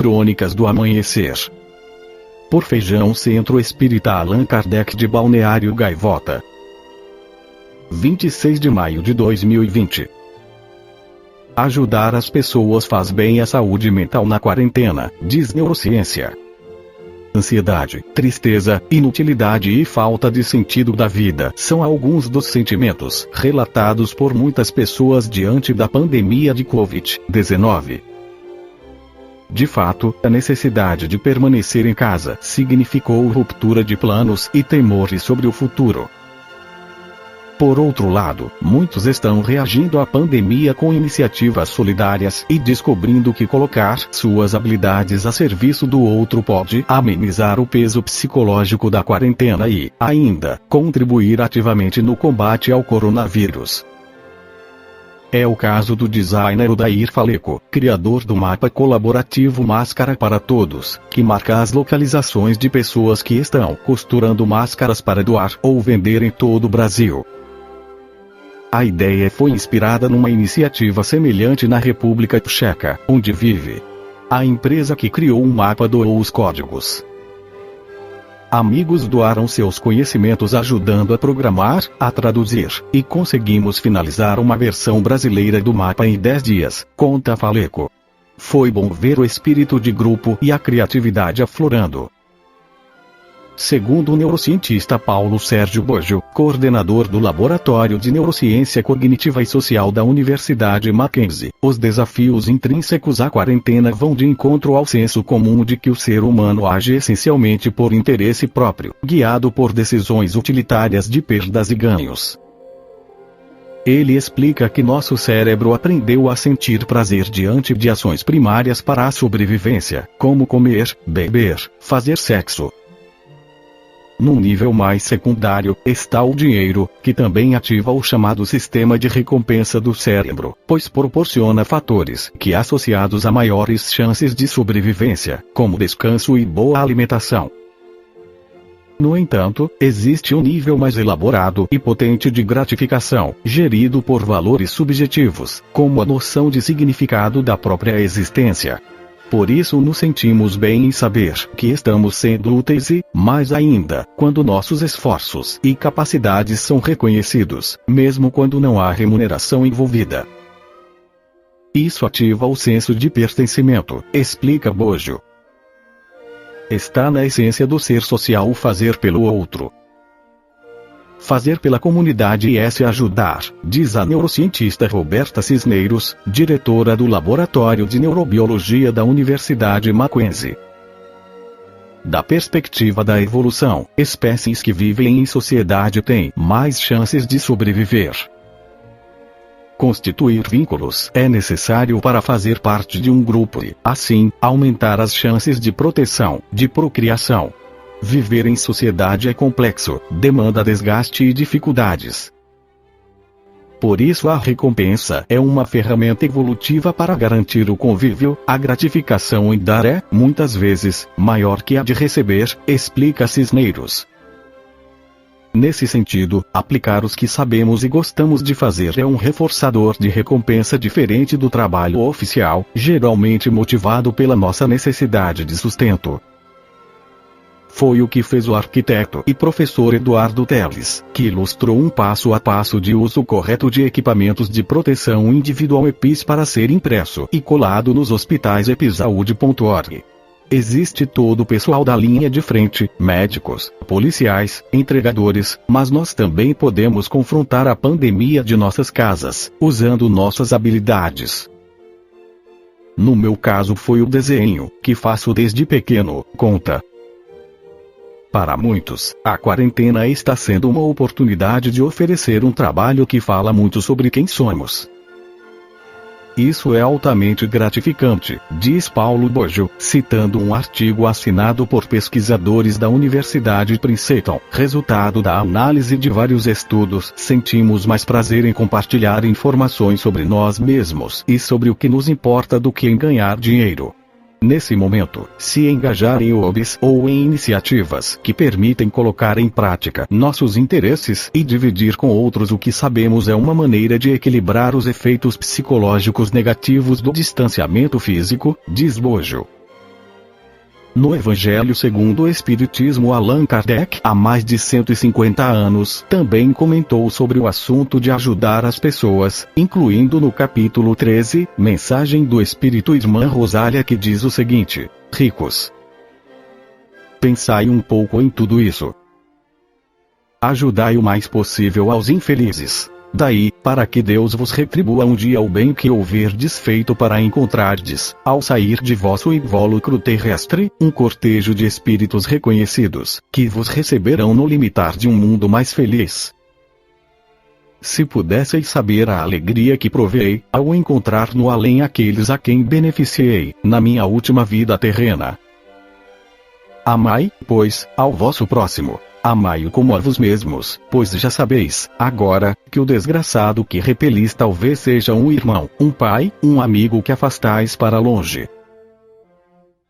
Crônicas do Amanhecer. Por Feijão Centro Espírita Allan Kardec de Balneário Gaivota. 26 de maio de 2020. Ajudar as pessoas faz bem à saúde mental na quarentena, diz neurociência. Ansiedade, tristeza, inutilidade e falta de sentido da vida são alguns dos sentimentos relatados por muitas pessoas diante da pandemia de Covid-19. De fato, a necessidade de permanecer em casa significou ruptura de planos e temores sobre o futuro. Por outro lado, muitos estão reagindo à pandemia com iniciativas solidárias e descobrindo que colocar suas habilidades a serviço do outro pode amenizar o peso psicológico da quarentena e, ainda, contribuir ativamente no combate ao coronavírus. É o caso do designer Odair Faleco, criador do mapa colaborativo Máscara para Todos, que marca as localizações de pessoas que estão costurando máscaras para doar ou vender em todo o Brasil. A ideia foi inspirada numa iniciativa semelhante na República Tcheca, onde vive. A empresa que criou o mapa doou os códigos. Amigos doaram seus conhecimentos ajudando a programar, a traduzir, e conseguimos finalizar uma versão brasileira do mapa em 10 dias, conta Faleco. Foi bom ver o espírito de grupo e a criatividade aflorando. Segundo o neurocientista Paulo Sérgio Boggio, coordenador do Laboratório de Neurociência Cognitiva e Social da Universidade Mackenzie, os desafios intrínsecos à quarentena vão de encontro ao senso comum de que o ser humano age essencialmente por interesse próprio, guiado por decisões utilitárias de perdas e ganhos. Ele explica que nosso cérebro aprendeu a sentir prazer diante de ações primárias para a sobrevivência, como comer, beber, fazer sexo. Num nível mais secundário, está o dinheiro, que também ativa o chamado sistema de recompensa do cérebro, pois proporciona fatores que associados a maiores chances de sobrevivência, como descanso e boa alimentação. No entanto, existe um nível mais elaborado e potente de gratificação, gerido por valores subjetivos, como a noção de significado da própria existência. Por isso nos sentimos bem em saber que estamos sendo úteis e, mais ainda, quando nossos esforços e capacidades são reconhecidos, mesmo quando não há remuneração envolvida. Isso ativa o senso de pertencimento, explica Boggio. Está na essência do ser social o fazer pelo outro. Fazer pela comunidade é se ajudar, diz a neurocientista Roberta Cisneiros, diretora do Laboratório de Neurobiologia da Universidade Mackenzie. Da perspectiva da evolução, espécies que vivem em sociedade têm mais chances de sobreviver. Constituir vínculos é necessário para fazer parte de um grupo e, assim, aumentar as chances de proteção, de procriação. Viver em sociedade é complexo, demanda desgaste e dificuldades. Por isso a recompensa é uma ferramenta evolutiva para garantir o convívio, a gratificação em dar é, muitas vezes, maior que a de receber, explica Cisneiros. Nesse sentido, aplicar os que sabemos e gostamos de fazer é um reforçador de recompensa diferente do trabalho oficial, geralmente motivado pela nossa necessidade de sustento. Foi o que fez o arquiteto e professor Eduardo Teles, que ilustrou um passo a passo de uso correto de equipamentos de proteção individual EPIs para ser impresso e colado nos hospitais episaude.org. Existe todo o pessoal da linha de frente, médicos, policiais, entregadores, mas nós também podemos confrontar a pandemia de nossas casas, usando nossas habilidades. No meu caso foi o desenho, que faço desde pequeno, conta. Para muitos, a quarentena está sendo uma oportunidade de oferecer um trabalho que fala muito sobre quem somos. Isso é altamente gratificante, diz Paulo Boggio, citando um artigo assinado por pesquisadores da Universidade Princeton. Resultado da análise de vários estudos, sentimos mais prazer em compartilhar informações sobre nós mesmos e sobre o que nos importa do que em ganhar dinheiro. Nesse momento, se engajar em hobbies ou em iniciativas que permitem colocar em prática nossos interesses e dividir com outros o que sabemos é uma maneira de equilibrar os efeitos psicológicos negativos do distanciamento físico, diz Boggio. No Evangelho segundo o Espiritismo, Allan Kardec, há mais de 150 anos, também comentou sobre o assunto de ajudar as pessoas, incluindo no capítulo 13, Mensagem do Espírito Irmã Rosália, que diz o seguinte: ricos, pensai um pouco em tudo isso. Ajudai o mais possível aos infelizes. Daí, para que Deus vos retribua um dia o bem que houverdes feito para encontrardes, ao sair de vosso invólucro terrestre, um cortejo de espíritos reconhecidos, que vos receberão no limitar de um mundo mais feliz. Se pudesseis saber a alegria que provei, ao encontrar no além aqueles a quem beneficiei, na minha última vida terrena. Amai, pois, ao vosso próximo. Amai-o como a vos mesmos, pois já sabeis, agora, que o desgraçado que repelis talvez seja um irmão, um pai, um amigo que afastais para longe.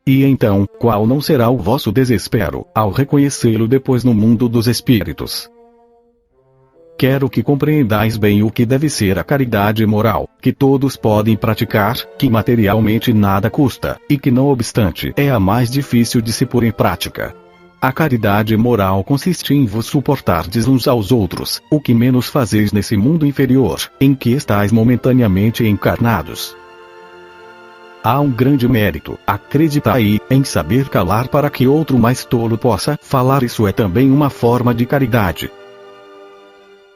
E então, qual não será o vosso desespero, ao reconhecê-lo depois no mundo dos espíritos? Quero que compreendais bem o que deve ser a caridade moral, que todos podem praticar, que materialmente nada custa, e que não obstante é a mais difícil de se pôr em prática. A caridade moral consiste em vos suportardes uns aos outros, o que menos fazeis nesse mundo inferior, em que estáis momentaneamente encarnados. Há um grande mérito, acreditai, em saber calar para que outro mais tolo possa falar. Isso é também uma forma de caridade.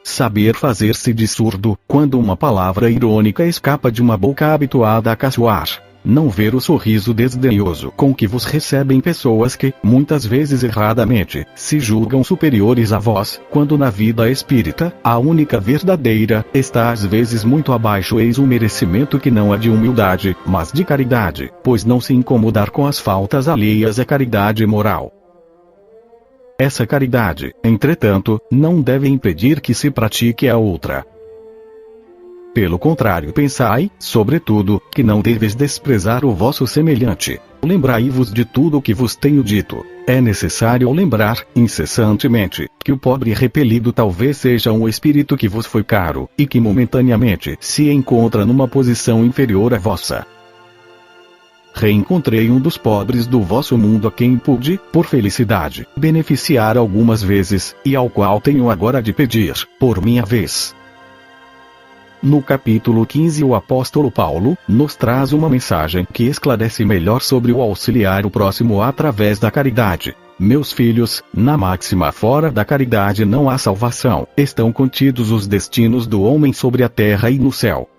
Saber fazer-se de surdo, quando uma palavra irônica escapa de uma boca habituada a caçoar. Não ver o sorriso desdenhoso com que vos recebem pessoas que, muitas vezes erradamente, se julgam superiores a vós, quando na vida espírita, a única verdadeira, está às vezes muito abaixo. Eis um merecimento que não é de humildade, mas de caridade, pois não se incomodar com as faltas alheias é caridade moral. Essa caridade, entretanto, não deve impedir que se pratique a outra. Pelo contrário, pensai, sobretudo, que não deveis desprezar o vosso semelhante. Lembrai-vos de tudo o que vos tenho dito. É necessário lembrar, incessantemente, que o pobre repelido talvez seja um espírito que vos foi caro, e que momentaneamente se encontra numa posição inferior à vossa. Reencontrei um dos pobres do vosso mundo a quem pude, por felicidade, beneficiar algumas vezes, e ao qual tenho agora de pedir, por minha vez. No capítulo 15, o apóstolo Paulo nos traz uma mensagem que esclarece melhor sobre o auxiliar o próximo através da caridade. Meus filhos, na máxima fora da caridade não há salvação, estão contidos os destinos do homem sobre a terra e no céu.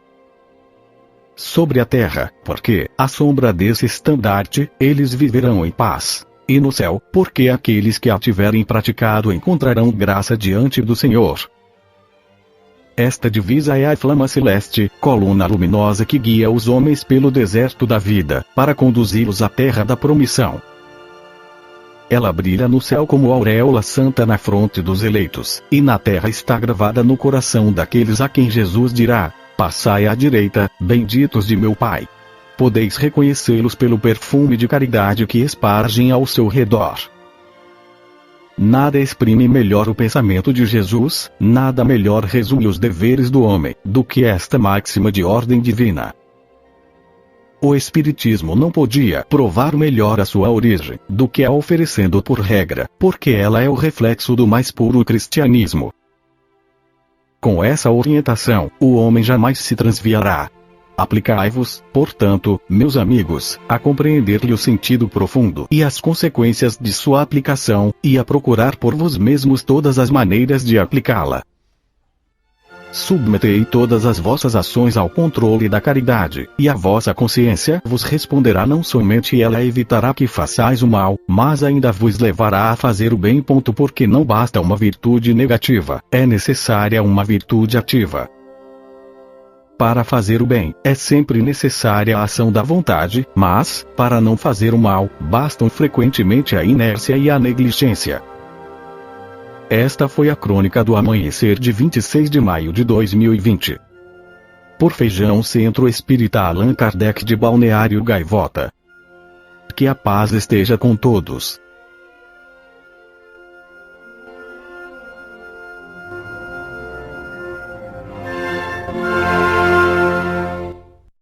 Sobre a terra, porque, à sombra desse estandarte, eles viverão em paz. E no céu, porque aqueles que a tiverem praticado encontrarão graça diante do Senhor. Esta divisa é a flama celeste, coluna luminosa que guia os homens pelo deserto da vida, para conduzi-los à terra da promissão. Ela brilha no céu como auréola santa na fronte dos eleitos, e na terra está gravada no coração daqueles a quem Jesus dirá: passai à direita, benditos de meu Pai. Podeis reconhecê-los pelo perfume de caridade que espargem ao seu redor. Nada exprime melhor o pensamento de Jesus, nada melhor resume os deveres do homem, do que esta máxima de ordem divina. O Espiritismo não podia provar melhor a sua origem, do que a oferecendo por regra, porque ela é o reflexo do mais puro cristianismo. Com essa orientação, o homem jamais se transviará. Aplicai-vos, portanto, meus amigos, a compreender-lhe o sentido profundo e as consequências de sua aplicação, e a procurar por vós mesmos todas as maneiras de aplicá-la. Submetei todas as vossas ações ao controle da caridade, e a vossa consciência vos responderá. Não somente ela evitará que façais o mal, mas ainda vos levará a fazer o bem. Porque não basta uma virtude negativa, é necessária uma virtude ativa. Para fazer o bem, é sempre necessária a ação da vontade, mas, para não fazer o mal, bastam frequentemente a inércia e a negligência. Esta foi a crônica do amanhecer de 26 de maio de 2020. Por Feijão Centro Espírita Allan Kardec de Balneário Gaivota. Que a paz esteja com todos.